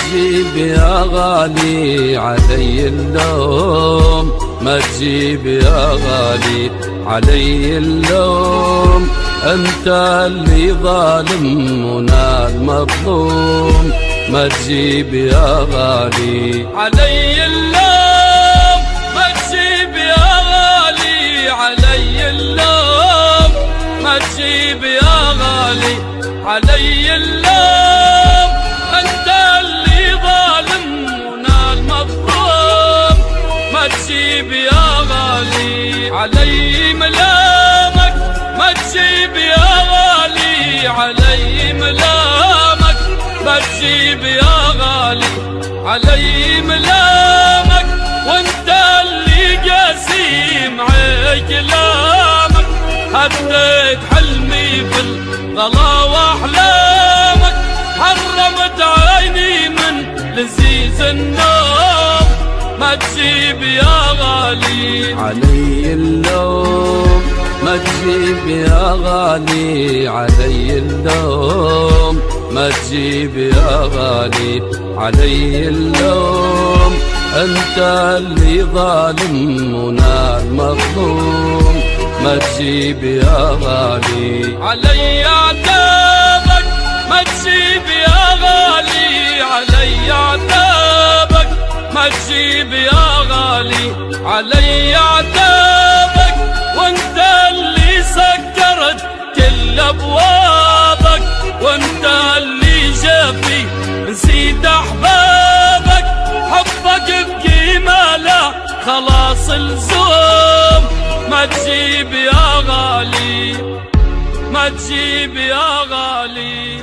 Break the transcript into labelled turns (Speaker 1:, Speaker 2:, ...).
Speaker 1: تجيب يا غالي علي اللوم، ما تجيب يا غالي علي اللوم، انت اللي ظالم وانا المظلوم، ما تجيب يا غالي علي اللوم، ما تجيب يا غالي علي اللوم، ما تجيب يا غالي علي اللوم، انت اللي ظالم وانا المظلوم، ما تجيب يا غالي علي ملامك، ما تجيب يا غالي علي ملامك، ما تجيب يا غالي علي ملامك، وانت اللي قاسي معي كلامك، هديت حلمي بالغلا واحلامك، حرمت عيني من لذيذ النوم، ما تجيب يا غالي علي اللوم، ما تجيب يا غالي علي اللوم، ما تجيب يا غالي علي اللوم، انت اللي ظالم وانا المظلوم، ما تجيب يا غالي علي عتابك، ما تجيب يا غالي علي عتابك، ما تجيب يا غالي علي عتابك، وانت اللي سكرت كل ابوابك، وانت اللي جافي نسيت احبابك، حبك بقيمة لا خلاص الزوم، ما تجيب يا غالي، ما تجيب يا غالي.